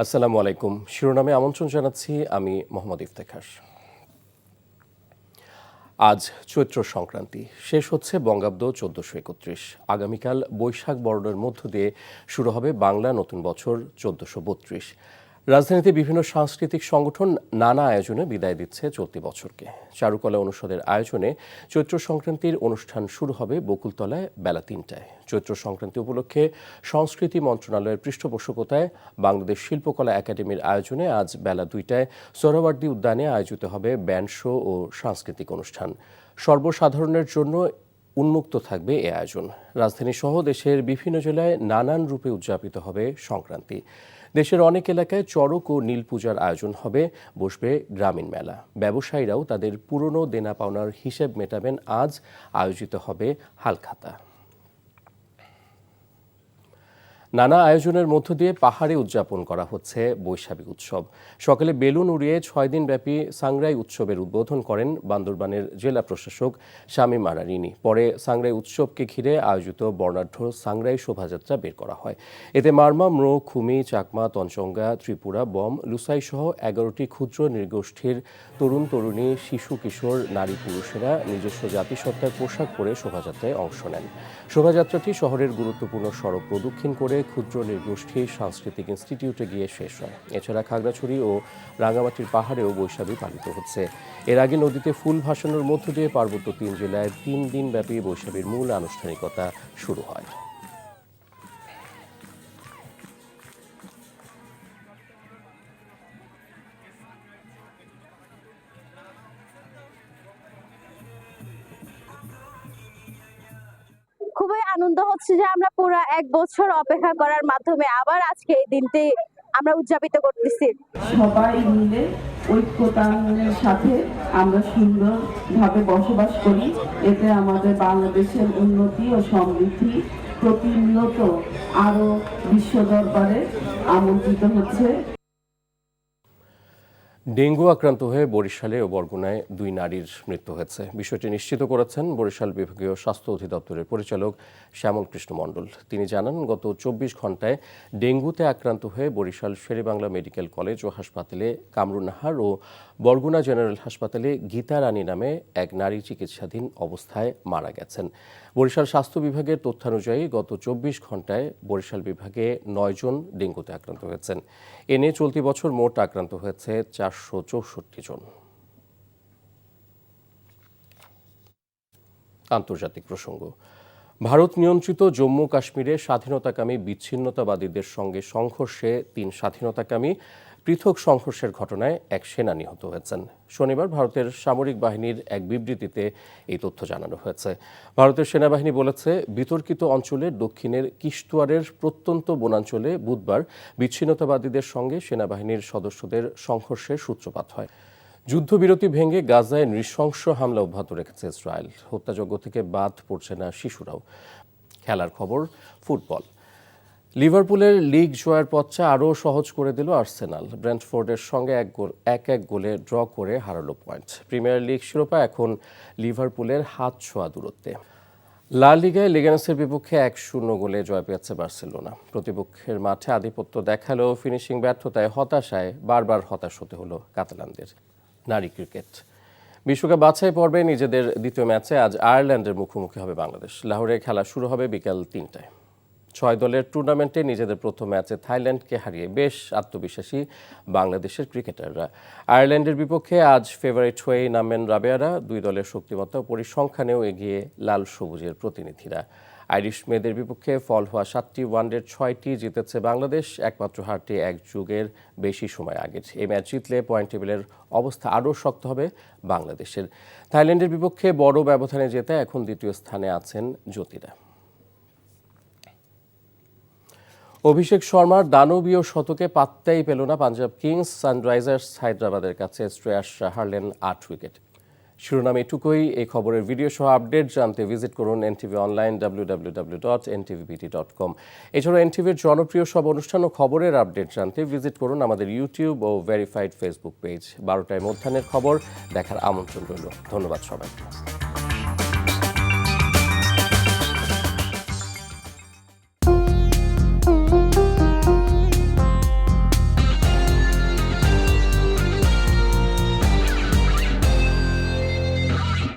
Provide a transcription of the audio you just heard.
আসসালামু আলাইকুম। শিরোনামে আমন্ত্রণ জানাচ্ছি আমি মোহাম্মদ ইফতেখার। আজ চৈত্র সংক্রান্তি, শেষ হচ্ছে বঙ্গাব্দ 1431। আগামীকাল বৈশাখ বরণের মধ্য দিয়ে শুরু হবে বাংলা নতুন বছর 1432। রাজধানীতে বিভিন্ন সাংস্কৃতিক সংগঠন নানা আয়োজনে বিদায় দিচ্ছে চলতি বছরকে। চারুকলা অনুষদের আয়োজনে চৈত্র সংক্রান্তির অনুষ্ঠান শুরু হবে বকুলতলায় বেলা ৩টায়। চৈত্র সংক্রান্তি উপলক্ষে সংস্কৃতি মন্ত্রণালয়ের পৃষ্ঠপোষকতায় বাংলাদেশ শিল্পকলা একাডেমির আয়োজনে আজ বেলা ২টায় সোহরাওয়ার্দী উদ্যানে আয়োজিত হবে ব্যান্ড শো ও সাংস্কৃতিক অনুষ্ঠান। সর্বসাধারণের জন্য উন্মুক্ত থাকবে এ আয়োজন। রাজধানী সহ দেশের বিভিন্ন জেলায় নানান রূপে উদযাপিত হবে সংক্রান্তি। দেশের অনেক এলাকায় চড়ক ও নীল পূজার আয়োজন হবে, বসবে গ্রামীণ মেলা। ব্যবসায়ীরাও তাদের পুরনো দেনা পাওনার হিসেব মেটাবেন। আজ আয়োজিত হবে হালখাতা। নানা আয়োজনের মধ্য দিয়ে পাহাড়ে উদযাপন করা হচ্ছে বৈশাখী উৎসব। সকালে বেলুন উড়িয়ে 6 দিনব্যাপী সাংগ্রাই উৎসবের উদ্বোধন করেন বান্দরবানের জেলা প্রশাসক শামীম আরারিনী। পরে সাংগ্রাই উৎসবকে ঘিরে আয়োজিত বর্ণাঢ্য সাংগ্রাই শোভাযাত্রা বের করা হয়। এতে মারমা, ম্রো, খুমি, চাকমা, তঞ্চঙ্গা, ত্রিপুরা, বম, লুসাই সহ 11টি ক্ষুদ্র নৃগোষ্ঠীর তরুণ তরুণী, শিশু কিশোর, নারী পুরুষেরা নিজস্ব জাতিসত্তার পোশাক পরে শোভাযাত্রায় অংশ নেন। শোভাযাত্রাটি শহরের গুরুত্বপূর্ণ সড়ক প্রদক্ষিণ করে ক্ষুদ্র নৃগোষ্ঠী সাংস্কৃতিক ইনস্টিটিউটে গিয়ে শেষ হয়। এছাড়া খাগড়াছড়ি ও রাঙামাটির পাহাড়েও বৈশাখী পালিত হচ্ছে। এর আগে নদীতে ফুল ভাসানোর মধ্য দিয়ে পার্বত্য 3 জেলায় 3 দিনব্যাপী বৈশাখীর মূল আনুষ্ঠানিকতা শুরু হয়। খুবই আনন্দ হচ্ছে যে আমরা পুরো 1 বছর অপেক্ষা করার মাধ্যমে আবার আজকে এই দিনটি আমরা উদযাপিত করতেছি। সবাই মিলে ঐক্যতানের সাথে আমরা সুন্দরভাবে বসবাস করি। এতে আমাদের বাংলাদেশের উন্নতি ও সমৃদ্ধি প্রতিনিয়ত আরো বিশ্ব দরবারে আমন্ত্রিত হচ্ছে। ডেঙ্গু আক্রান্ত হয়ে বরিশালে ও বরগুনায় 2 নারীর মৃত্যু হয়েছে। বিষয়টি নিশ্চিত করেছেন বরিশাল বিভাগীয় স্বাস্থ্য অধিদপ্তরের পরিচালক শ্যামল কৃষ্ণ মণ্ডল। তিনি জানান, গত 24 ঘণ্টায় ডেঙ্গুতে আক্রান্ত হয়ে বরিশাল শেরেবাংলা মেডিকেল কলেজ ও হাসপাতালে কামরুন্নাহার ও বরগুনা জেনারেল হাসপাতালে গীতা রানী নামে এক নারী চিকিৎসাধীন অবস্থায় মারা গেছেন। বরিশাল স্বাস্থ্য বিভাগের তথ্যানুযায়ী গত 24 ঘণ্টায় বরিশাল বিভাগে 9 জন ডেঙ্গুতে আক্রান্ত হয়েছেন। এ নিয়ে চলতি বছর মোট আক্রান্ত হয়েছে 464 জন। আন্তর্জাতিক প্রসঙ্গ। ভারত নিয়ন্ত্রিত জম্মু কাশ্মীরে স্বাধীনতাকামী বিচ্ছিন্নতাবাদীদের সঙ্গে সংঘর্ষে 3 স্বাধীনতাকামী পৃথক সংঘর্ষের ঘটনায় এক সেনা নিহত হয়েছেন। শনিবার ভারতের সামরিক বাহিনীর এক বিবৃতিতে এই তথ্য জানানো হয়েছে। ভারতের সেনাবাহিনী বলেছে, বিতর্কিত অঞ্চলের দক্ষিণের কিশতওয়ারের প্রত্যন্ত বনাঞ্চলে বুধবার বিচ্ছিন্নতাবাদীদের সঙ্গে সেনাবাহিনীর সদস্যদের সংঘর্ষের সূত্রপাত হয়। যুদ্ধবিরতি ভেঙে গাজায় নৃশংস হামলা অব্যাহত রেখেছে ইসরায়েল। হত্যাযজ্ঞ থেকে বাদ পড়ছে না শিশুরাও। খেলার খবর, ফুটবল। লিভারপুলের লিগ জয়ের পথটা আরও সহজ করে দিল আর্সেনাল। ব্রেন্টফোর্ডের সঙ্গে 1-1 গোলে ড্র করে হারালো পয়েন্ট। প্রিমিয়ার লিগ শিরোপা এখন লিভারপুলের হাত ছোঁয়া দূরত্বে। লা লিগায় লেগানেসের বিপক্ষে 1-0 গোলে জয় পেয়েছে বার্সেলোনা। প্রতিপক্ষের মাঠে আধিপত্য দেখালেও ফিনিশিং ব্যর্থতায় হতাশায় বারবার হতাশ হতে হলো কাতালানদের। নারী ক্রিকেট বিশ্বকাপ বাছাই পর্বে নিজেদের দ্বিতীয় ম্যাচে আজ আয়ারল্যান্ডের মুখোমুখি হবে বাংলাদেশ। লাহোরে খেলা শুরু হবে বিকেল 3টায়। 6 দলের টুর্নামেন্টে নিজেদের প্রথম ম্যাচে থাইল্যান্ডকে হারিয়ে বেশ আত্মবিশ্বাসী বাংলাদেশের ক্রিকেটাররা। আয়ারল্যান্ডের বিপক্ষে আজ ফেভারিট হয়েই নামবেন রাবেয়ারা। 2 দলের শক্তিমত্তা ও পরিসংখ্যানেও এগিয়ে লাল সবুজের প্রতিনিধিরা। আইরিশ মেয়েদের বিপক্ষে ফল হওয়া 7টি ওয়ানডের 6টি জিতেছে বাংলাদেশ, একমাত্র হারটি 1 যুগের বেশি সময় আগের। এই ম্যাচ জিতলে পয়েন্ট টেবিলের অবস্থা আরও শক্ত হবে বাংলাদেশের। থাইল্যান্ডের বিপক্ষে বড় ব্যবধানে জেতে এখন দ্বিতীয় স্থানে আছেন জ্যোতিরা। অভিষেক শর্মার দানবীয় শতকে পাত্তাই পেল না পাঞ্জাব কিংস। সানরাইজার্স হায়দ্রাবাদের কাছে শ্রেয়াস হারলেন 8 উইকেট। শিরোনাম এটুকুই। এই খবরের ভিডিও সহ আপডেট জানতে ভিজিট করুন এনটিভি অনলাইন www.ntvbt.com। এছাড়া এনটিভির জনপ্রিয় সব অনুষ্ঠান ও খবরের আপডেট জানতে ভিজিট করুন আমাদের ইউটিউব ও ভেরিফাইড ফেসবুক পেজ। 12টায় মধ্যাহ্নের খবর দেখার আমন্ত্রণ রইল। ধন্যবাদ সবাইকে।